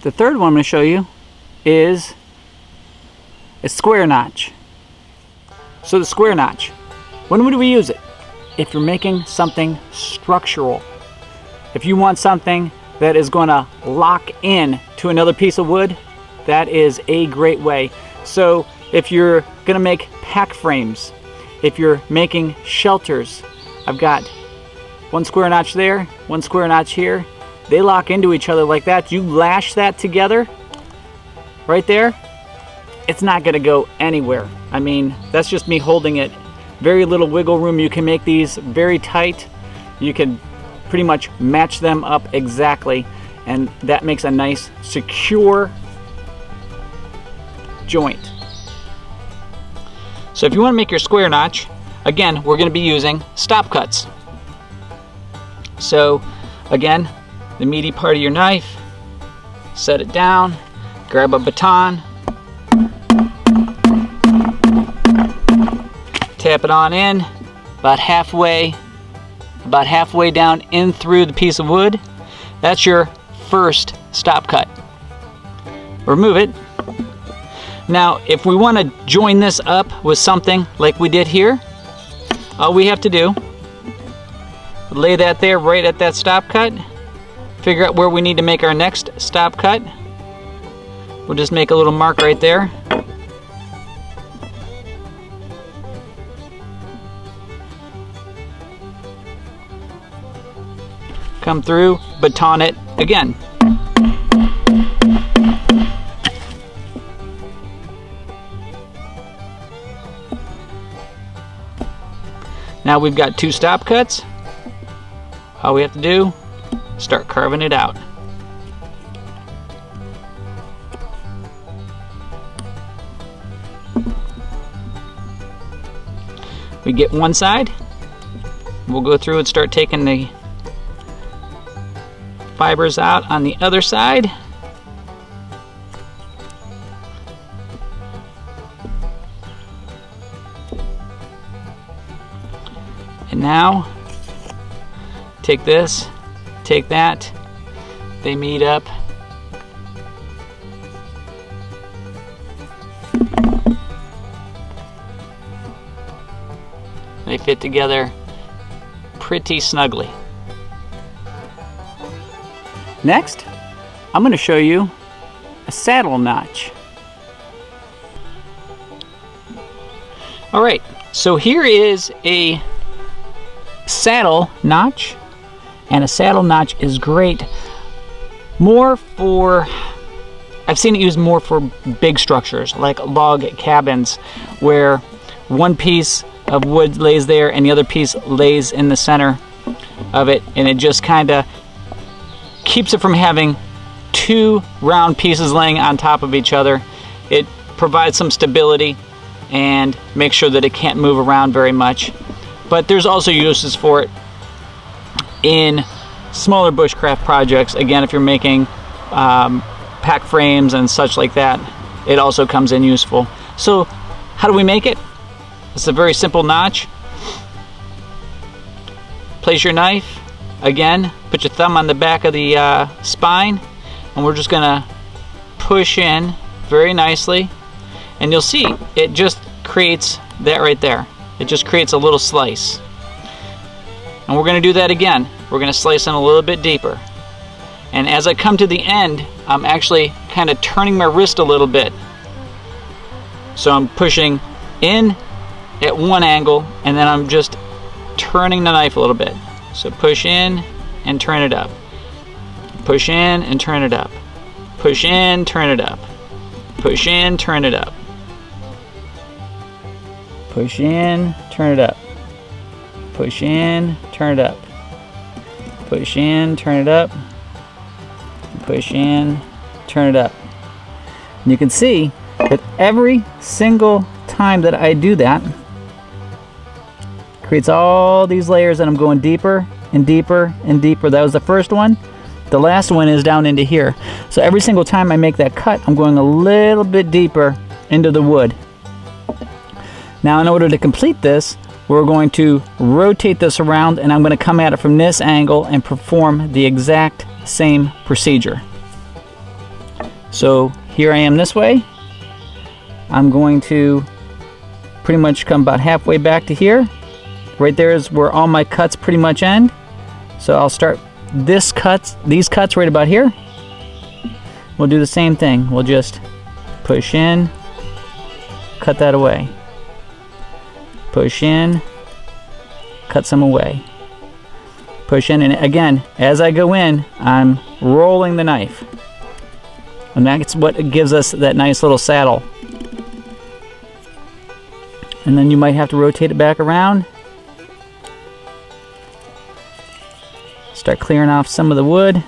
The third one I'm going to show you is a square notch. So the square notch, when would we use it? If you're making something structural. If you want something that is going to lock in to another piece of wood, that is a great way. So if you're going to make pack frames, if you're making shelters, I've got one square notch there, one square notch here. They lock into each other like that. You lash that together right there, it's not going to go anywhere. I mean, that's just me holding it. Very little wiggle room. You can make these very tight. You can pretty much match them up exactly, and that makes a nice secure joint. So if you want to make your square notch, again, we're going to be using stop cuts. So again, the meaty part of your knife, set it down, grab a baton, tap it on in about halfway down in through the piece of wood. That's your first stop cut. Remove it. Now, if we want to join this up with something like we did here, all we have to do, lay that there right at that stop cut, figure out where we need to make our next stop cut. We'll just make a little mark right there. Come through, baton it again. Now we've got two stop cuts. All we have to do, start carving it out. We get one side, we'll go through and start taking the fibers out on the other side. And now, take this, take that, they meet up. They fit together pretty snugly. Next, I'm going to show you a saddle notch. Alright, so here is a saddle notch, and a saddle notch is great more for, I've seen it used more for big structures like log cabins, where one piece of wood lays there and the other piece lays in the center of it, and it just kind of keeps it from having two round pieces laying on top of each other. It provides some stability and makes sure that it can't move around very much. But there's also uses for it in smaller bushcraft projects. Again, if you're making pack frames and such like that, it also comes in useful. So how do we make it? It's a very simple notch. Place your knife, again, put your thumb on the back of the spine, and we're just gonna push in very nicely, and you'll see it just creates that right there. It just creates a little slice. And we're going to do that again. We're going to slice in a little bit deeper. And as I come to the end, I'm actually kind of turning my wrist a little bit. So I'm pushing in at one angle, and then I'm just turning the knife a little bit. So push in and turn it up. Push in and turn it up. Push in, turn it up. Push in, turn it up. Push in, turn it up. Push in, turn it up. Push in, turn it up. Push in, turn it up. And you can see that every single time that I do that, creates all these layers, and I'm going deeper and deeper and deeper. That was the first one. The last one is down into here. So every single time I make that cut, I'm going a little bit deeper into the wood. Now, in order to complete this, we're going to rotate this around, and I'm going to come at it from this angle and perform the exact same procedure. So here I am this way. I'm going to pretty much come about halfway back to here. Right there is where all my cuts pretty much end. So I'll start these cuts right about here. We'll do the same thing. We'll just push in, cut that away. Push in, cut some away. Push in, and again, as I go in, I'm rolling the knife. And that's what gives us that nice little saddle. And then you might have to rotate it back around. Start clearing off some of the wood.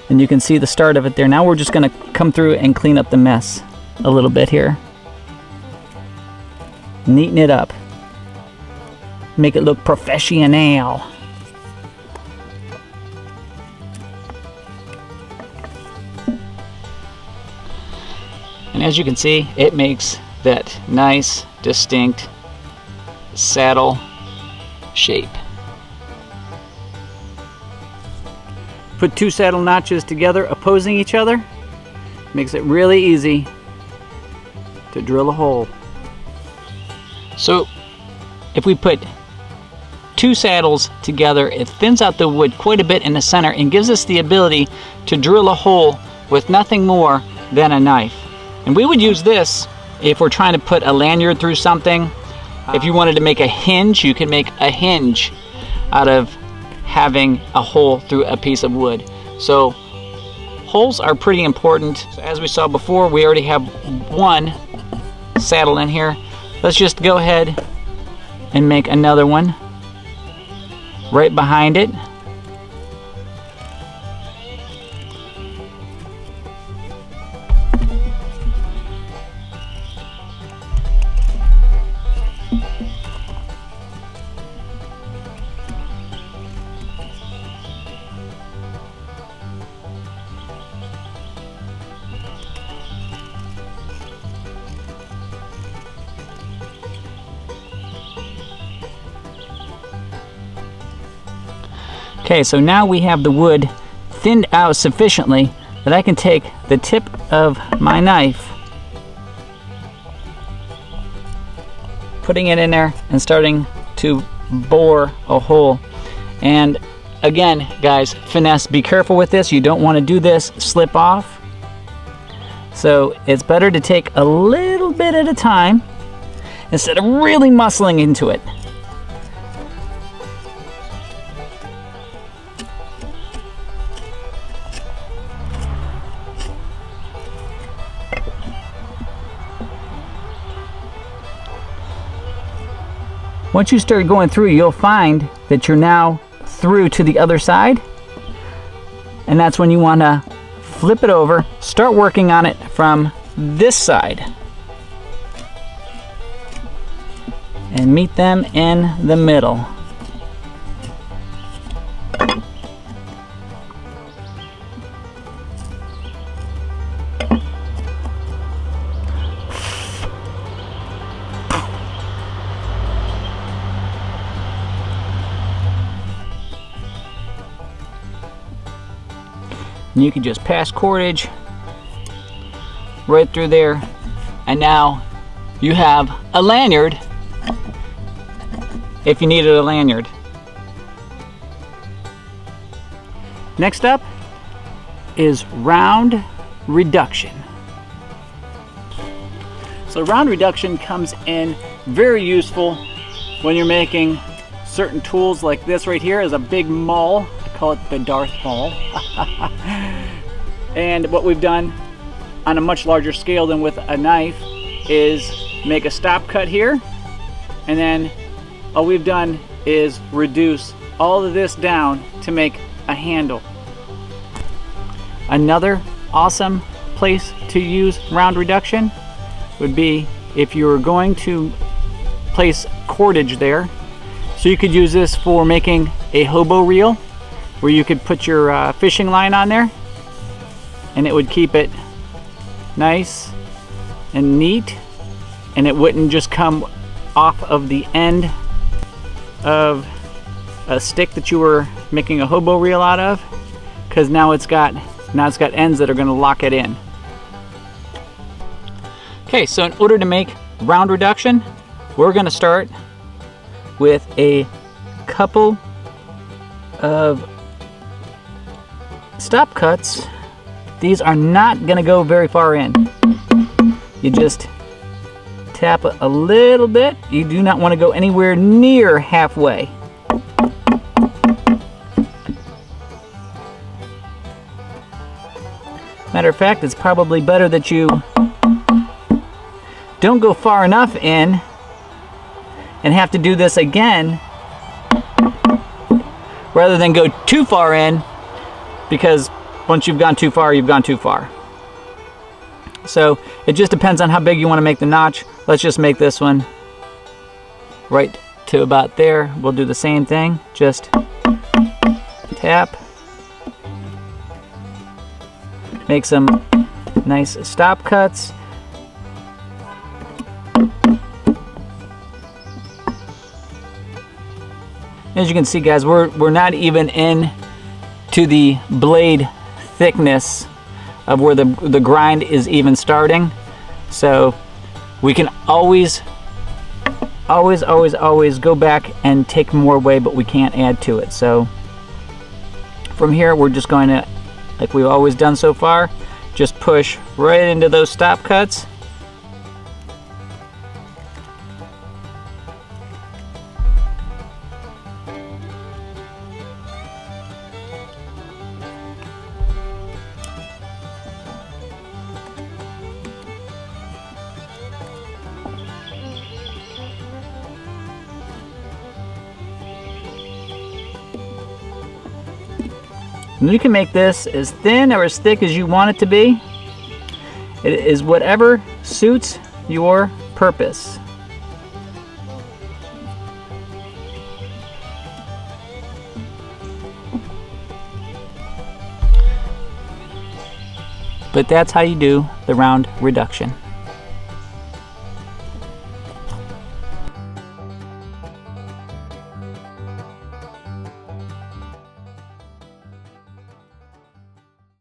And you can see the start of it there. Now we're just going to come through and clean up the mess a little bit here. Neaten it up. Make it look professional. And as you can see, it makes that nice, distinct saddle shape. Put two saddle notches together opposing each other. Makes it really easy to drill a hole. So if we put two saddles together, it thins out the wood quite a bit in the center and gives us the ability to drill a hole with nothing more than a knife. And we would use this if we're trying to put a lanyard through something. If you wanted to make a hinge, you can make a hinge out of having a hole through a piece of wood. So holes are pretty important. So as we saw before, we already have one saddle in here. Let's just go ahead and make another one right behind it. Okay, so now we have the wood thinned out sufficiently that I can take the tip of my knife, putting it in there and starting to bore a hole. And again, guys, finesse, be careful with this. You don't want to do this slip off. So it's better to take a little bit at a time instead of really muscling into it. Once you start going through, you'll find that you're now through to the other side. And that's when you want to flip it over, start working on it from this side. And meet them in the middle. And you can just pass cordage right through there, and now you have a lanyard if you needed a lanyard. Next up is round reduction. So round reduction comes in very useful when you're making certain tools. Like this right here is a big maul. Call it the Darth Maul. And what we've done on a much larger scale than with a knife is make a stop cut here, and then all we've done is reduce all of this down to make a handle. Another awesome place to use round reduction would be if you were going to place cordage there. So you could use this for making a hobo reel, where you could put your fishing line on there and it would keep it nice and neat, and it wouldn't just come off of the end of a stick that you were making a hobo reel out of, because now it's got ends that are going to lock it in. Okay, so in order to make round reduction, we're going to start with a couple of stop cuts. These are not going to go very far in. You just tap a little bit. You do not want to go anywhere near halfway. Matter of fact, it's probably better that you don't go far enough in and have to do this again rather than go too far in, because once you've gone too far, you've gone too far. So it just depends on how big you want to make the notch. Let's just make this one right to about there. We'll do the same thing. Just tap. Make some nice stop cuts. As you can see, guys, we're not even in to the blade thickness of where the grind is even starting. So we can always go back and take more away, but we can't add to it. So from here, we're just going to, like we've always done so far, just push right into those stop cuts. And you can make this as thin or as thick as you want it to be. It is whatever suits your purpose. But that's how you do the round reduction.